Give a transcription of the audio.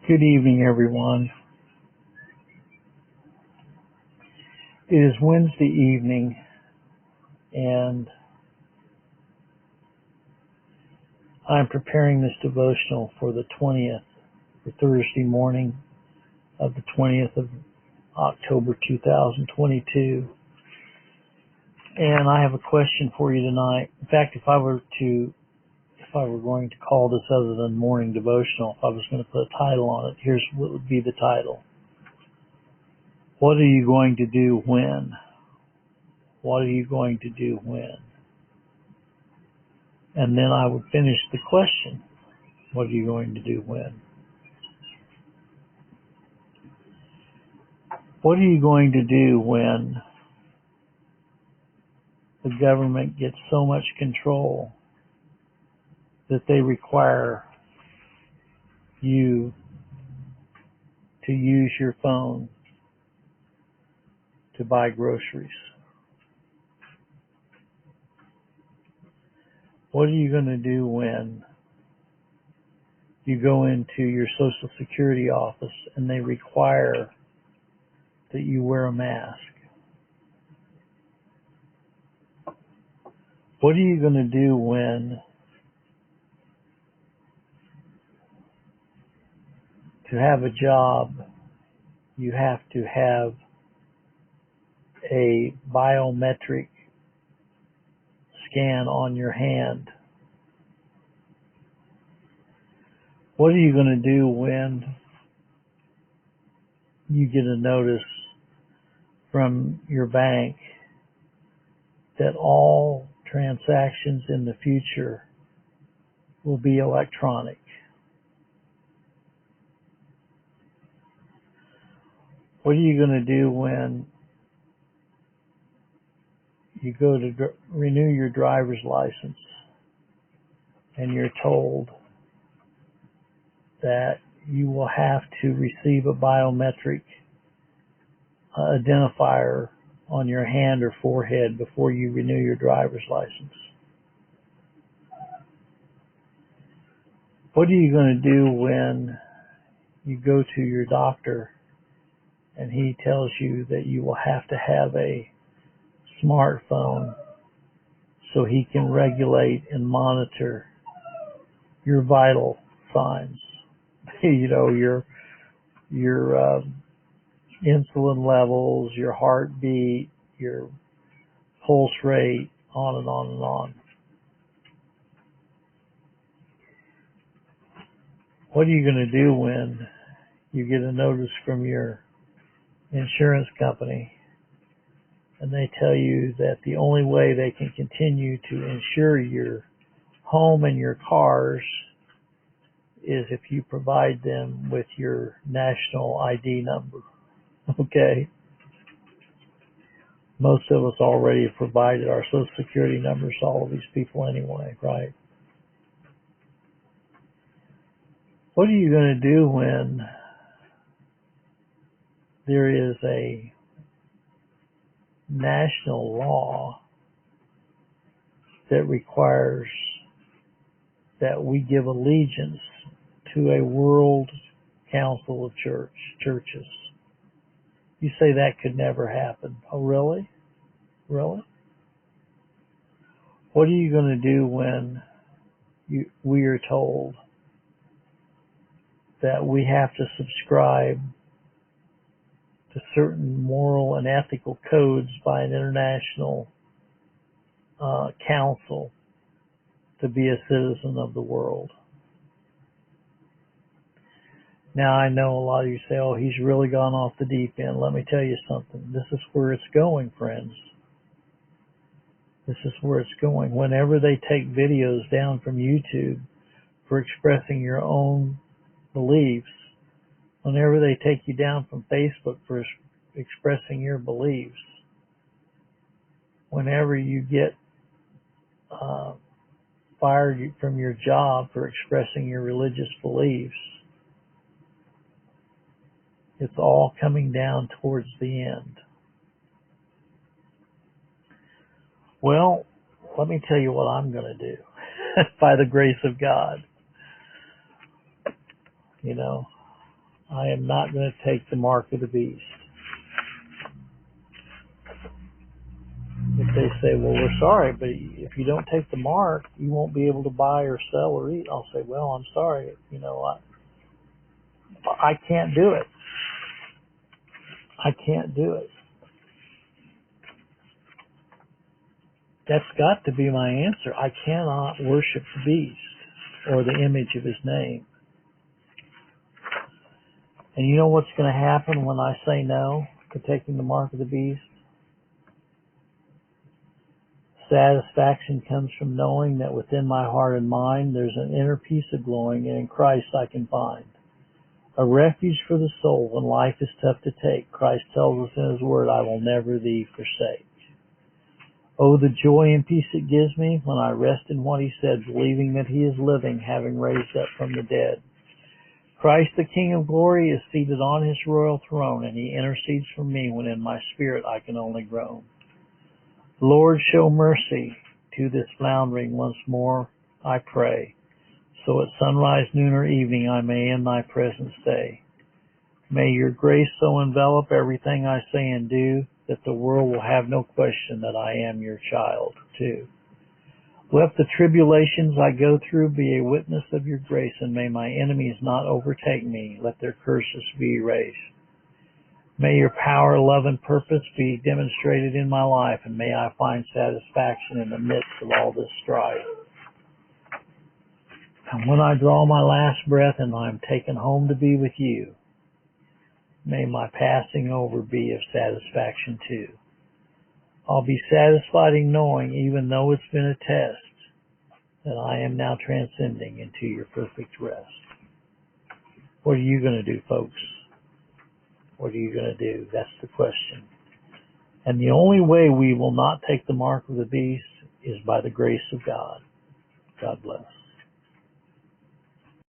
Good evening, everyone. It is Wednesday evening, and I'm preparing this devotional for the 20th, for Thursday morning of the 20th of October 2022. And I have a question for you tonight. In fact, if I were going to call this other than morning devotional, if I was going to put a title on it, here's what would be the title. What are you going to do when? What are you going to do when? And then I would finish the question. What are you going to do when? What are you going to do when the government gets so much control that they require you to use your phone to buy groceries? What are you going to do when you go into your Social Security office and they require that you wear a mask? What are you going to do when to have a job you have to have a biometric scan on your hand? What are you going to do when you get a notice from your bank that all transactions in the future will be electronic? What are you going to do when you go to renew your driver's license and you're told that you will have to receive a biometric identifier on your hand or forehead before you renew your driver's license? What are you going to do when you go to your doctor and he tells you that you will have to have a smartphone so he can regulate and monitor your vital signs? your insulin levels, your heartbeat, your pulse rate, on and on and on. What are you going to do when you get a notice from your insurance company and they tell you that the only way they can continue to insure your home and your cars is if you provide them with your national ID number? Okay. Most of us already have provided our Social Security numbers to all of these people anyway, right? What are you going to do when there is a national law that requires that we give allegiance to a world council of churches? You say that could never happen. Oh, really? Really? What are you going to do when we are told that we have to subscribe to certain moral and ethical codes by an international council to be a citizen of the world? Now, I know a lot of you say, oh, he's really gone off the deep end. Let me tell you something. This is where it's going, friends. This is where it's going. Whenever they take videos down from YouTube for expressing your own beliefs, whenever they take you down from Facebook for expressing your beliefs, whenever you get fired from your job for expressing your religious beliefs, it's all coming down towards the end. Well, let me tell you what I'm going to do by the grace of God. I am not going to take the mark of the beast. If they say, well, we're sorry, but if you don't take the mark, you won't be able to buy or sell or eat. I'll say, well, I'm sorry. I can't do it. I can't do it. That's got to be my answer. I cannot worship the beast or the image of his name. And you know what's going to happen when I say no to taking the mark of the beast? Satisfaction comes from knowing that within my heart and mind there's an inner peace of glowing, and in Christ I can find a refuge for the soul when life is tough to take. Christ tells us in his word, I will never thee forsake. Oh, the joy and peace it gives me when I rest in what he said, believing that he is living, having raised up from the dead. Christ, the King of glory, is seated on his royal throne, and he intercedes for me when in my spirit I can only groan. Lord, show mercy to this floundering once more, I pray, so at sunrise, noon, or evening I may in thy presence stay. May your grace so envelop everything I say and do that the world will have no question that I am your child, too. Let the tribulations I go through be a witness of your grace, and may my enemies not overtake me. Let their curses be erased. May your power, love, and purpose be demonstrated in my life, and may I find satisfaction in the midst of all this strife. And when I draw my last breath and I am taken home to be with you, may my passing over be of satisfaction too. I'll be satisfied in knowing, even though it's been a test, that I am now transcending into your perfect rest. What are you going to do, folks? What are you going to do? That's the question. And the only way we will not take the mark of the beast is by the grace of God. God bless.